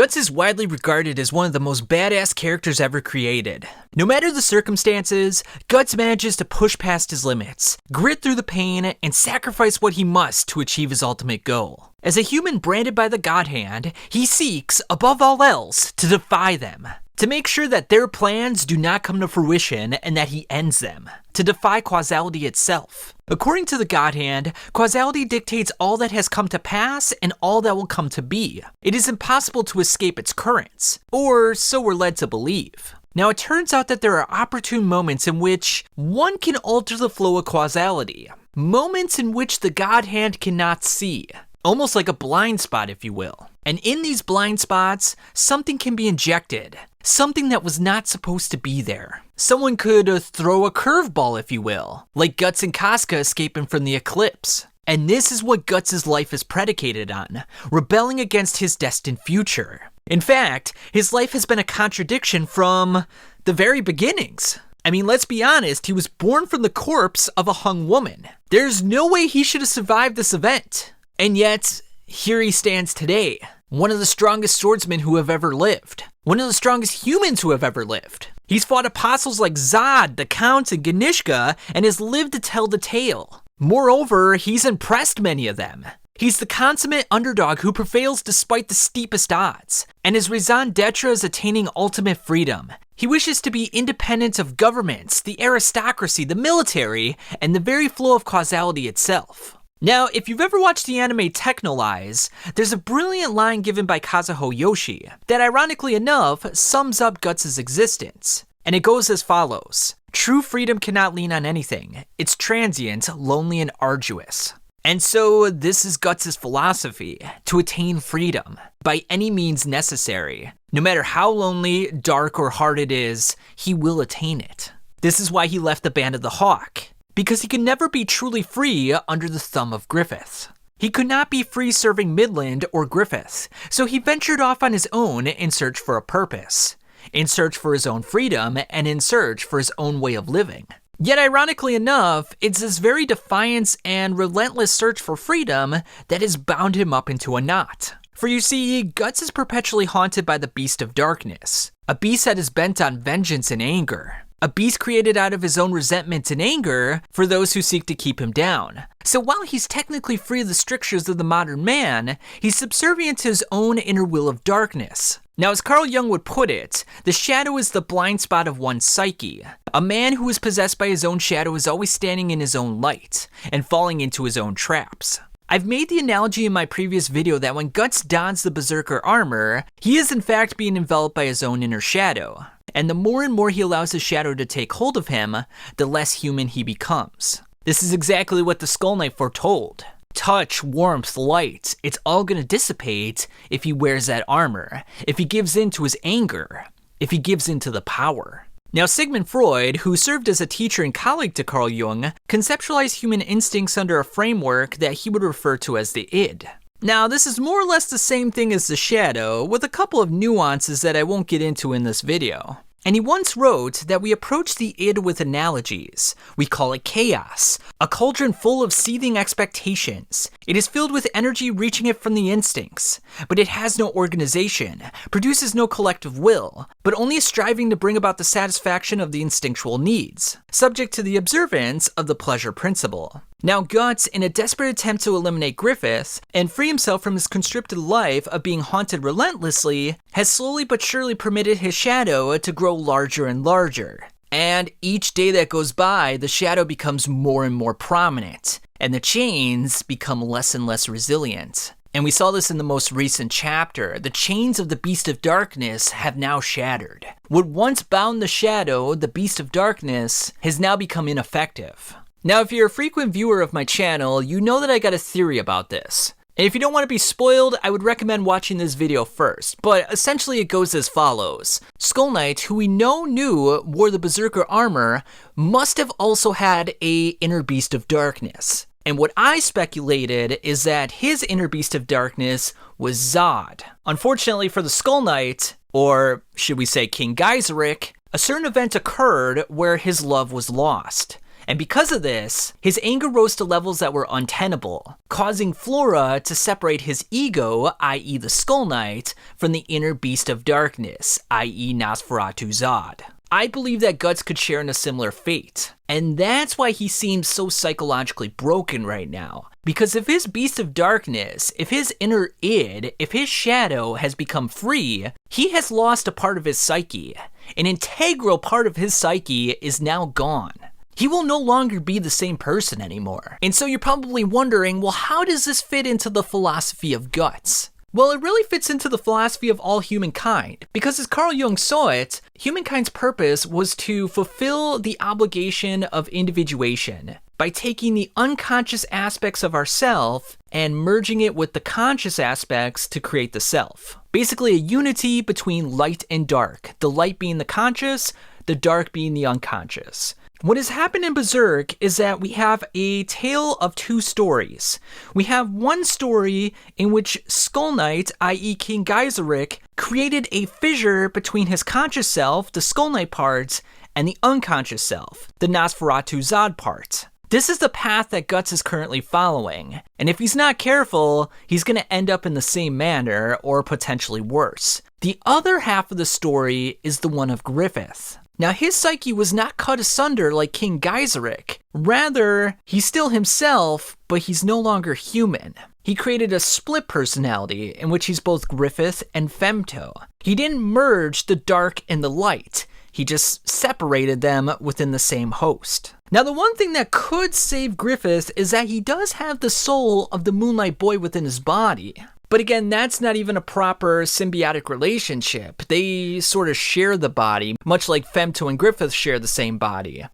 Guts is widely regarded as one of the most badass characters ever created. No matter the circumstances, Guts manages to push past his limits, grit through the pain, and sacrifice what he must to achieve his ultimate goal. As a human branded by the God Hand, he seeks, above all else, to defy them. To make sure that their plans do not come to fruition and that he ends them. To defy causality itself. According to the God Hand, causality dictates all that has come to pass and all that will come to be. It is impossible to escape its currents, or so we're led to believe. Now, it turns out that there are opportune moments in which one can alter the flow of causality. Moments in which the God Hand cannot see. Almost like a blind spot, if you will. And in these blind spots, something can be injected. Something that was not supposed to be there. Someone could throw a curveball, if you will. Like Guts and Casca escaping from the eclipse. And this is what Guts' life is predicated on. Rebelling against his destined future. In fact, his life has been a contradiction from the very beginnings. I mean, let's be honest, he was born from the corpse of a hung woman. There's no way he should have survived this event. And yet, here he stands today. One of the strongest swordsmen who have ever lived. One of the strongest humans who have ever lived. He's fought apostles like Zod, the Count, and Ganishka, and has lived to tell the tale. Moreover, he's impressed many of them. He's the consummate underdog who prevails despite the steepest odds, and his raison d'etre is attaining ultimate freedom. He wishes to be independent of governments, the aristocracy, the military, and the very flow of causality itself. Now, if you've ever watched the anime Technolize, there's a brilliant line given by Kazuho Yoshi that, ironically enough, sums up Guts' existence. And it goes as follows. True freedom cannot lean on anything. It's transient, lonely, and arduous. And so, this is Guts' philosophy, to attain freedom, by any means necessary. No matter how lonely, dark, or hard it is, he will attain it. This is why he left the Band of the Hawk. Because he could never be truly free under the thumb of Griffith. He could not be free serving Midland or Griffith, so he ventured off on his own in search for a purpose, in search for his own freedom, and in search for his own way of living. Yet ironically enough, it's this very defiance and relentless search for freedom that has bound him up into a knot. For you see, Guts is perpetually haunted by the Beast of Darkness, a beast that is bent on vengeance and anger. A beast created out of his own resentment and anger for those who seek to keep him down. So while he's technically free of the strictures of the modern man, he's subservient to his own inner will of darkness. Now, as Carl Jung would put it, the shadow is the blind spot of one's psyche. A man who is possessed by his own shadow is always standing in his own light and falling into his own traps. I've made the analogy in my previous video that when Guts dons the Berserker armor, he is in fact being enveloped by his own inner shadow. And the more and more he allows his shadow to take hold of him, the less human he becomes. This is exactly what the Skull Knight foretold. Touch, warmth, light, it's all gonna dissipate if he wears that armor, if he gives in to his anger, if he gives in to the power. Now, Sigmund Freud, who served as a teacher and colleague to Carl Jung, conceptualized human instincts under a framework that he would refer to as the id. Now, this is more or less the same thing as the shadow, with a couple of nuances that I won't get into in this video. And he once wrote that we approach the id with analogies. We call it chaos, a cauldron full of seething expectations. It is filled with energy reaching it from the instincts, but it has no organization, produces no collective will, but only a striving to bring about the satisfaction of the instinctual needs, subject to the observance of the pleasure principle. Now, Guts, in a desperate attempt to eliminate Griffith and free himself from his constricted life of being haunted relentlessly, has slowly but surely permitted his shadow to grow larger and larger. And each day that goes by, the shadow becomes more and more prominent, and the chains become less and less resilient. And we saw this in the most recent chapter. The chains of the Beast of Darkness have now shattered. What once bound the shadow, the Beast of Darkness, has now become ineffective. Now, if you're a frequent viewer of my channel, you know that I got a theory about this. And if you don't want to be spoiled, I would recommend watching this video first. But essentially it goes as follows. Skull Knight, who we know knew wore the Berserker armor, must have also had a inner Beast of Darkness. And what I speculated is that his inner Beast of Darkness was Zod. Unfortunately for the Skull Knight, or should we say King Geyserich, a certain event occurred where his love was lost. And because of this, his anger rose to levels that were untenable, causing Flora to separate his ego, i.e. the Skull Knight, from the inner beast of darkness, i.e. Nosferatu Zod. I believe that Guts could share in a similar fate, and that's why he seems so psychologically broken right now. Because if his beast of darkness, if his inner id, if his shadow has become free, he has lost a part of his psyche. An integral part of his psyche is now gone. He will no longer be the same person anymore. And so you're probably wondering, well, how does this fit into the philosophy of Guts? Well, it really fits into the philosophy of all humankind, because as Carl Jung saw it, humankind's purpose was to fulfill the obligation of individuation by taking the unconscious aspects of ourself and merging it with the conscious aspects to create the self. Basically a unity between light and dark, the light being the conscious, the dark being the unconscious. What has happened in Berserk is that we have a tale of two stories. We have one story in which Skull Knight, i.e. King Geyserik, created a fissure between his conscious self, the Skull Knight part, and the unconscious self, the Nosferatu Zod part. This is the path that Guts is currently following, and if he's not careful, he's going to end up in the same manner, or potentially worse. The other half of the story is the one of Griffith. Now, his psyche was not cut asunder like King Geyserik. Rather, he's still himself, but he's no longer human. He created a split personality in which he's both Griffith and Femto. He didn't merge the dark and the light. He just separated them within the same host. Now, the one thing that could save Griffith is that he does have the soul of the Moonlight Boy within his body. But again, that's not even a proper symbiotic relationship. They sort of share the body, much like Femto and Griffith share the same body.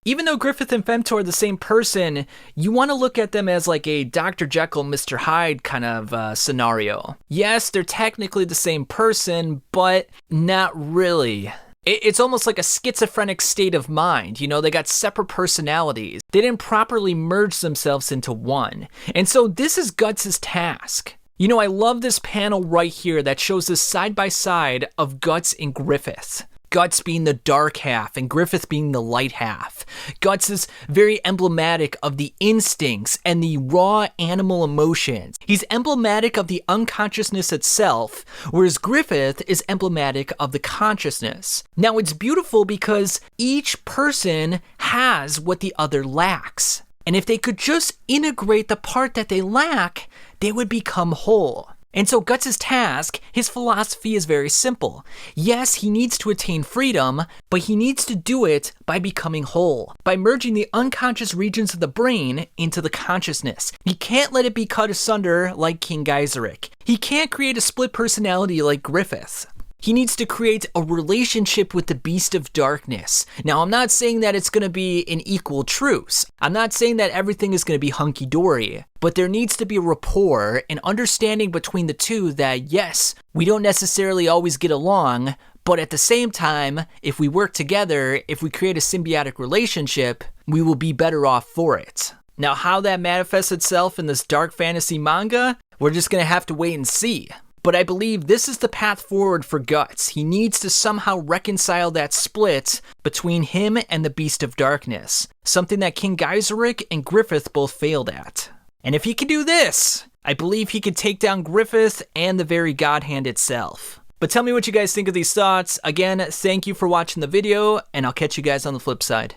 Even though Griffith and Femto are the same person, you want to look at them as like a Dr. Jekyll, Mr. Hyde kind of scenario. Yes, they're technically the same person, but not really. It's almost like a schizophrenic state of mind. You know, they got separate personalities. They didn't properly merge themselves into one. And so this is Guts' task. You know, I love this panel right here that shows this side by side of Guts and Griffith. Guts being the dark half and Griffith being the light half. Guts is very emblematic of the instincts and the raw animal emotions. He's emblematic of the unconsciousness itself, whereas Griffith is emblematic of the consciousness. Now, it's beautiful because each person has what the other lacks. And if they could just integrate the part that they lack, they would become whole. And so Guts' task, his philosophy is very simple. Yes, he needs to attain freedom, but he needs to do it by becoming whole, by merging the unconscious regions of the brain into the consciousness. He can't let it be cut asunder like King Geyserik. He can't create a split personality like Griffith. He needs to create a relationship with the beast of darkness. Now, I'm not saying that it's going to be an equal truce. I'm not saying that everything is going to be hunky-dory. But there needs to be a rapport, an understanding between the two that, yes, we don't necessarily always get along, but at the same time, if we work together, if we create a symbiotic relationship, we will be better off for it. Now, how that manifests itself in this dark fantasy manga, we're just going to have to wait and see. But I believe this is the path forward for Guts. He needs to somehow reconcile that split between him and the Beast of Darkness, something that King Geyserik and Griffith both failed at. And if he can do this, I believe he can take down Griffith and the very God Hand itself. But tell me what you guys think of these thoughts. Again, thank you for watching the video, and I'll catch you guys on the flip side.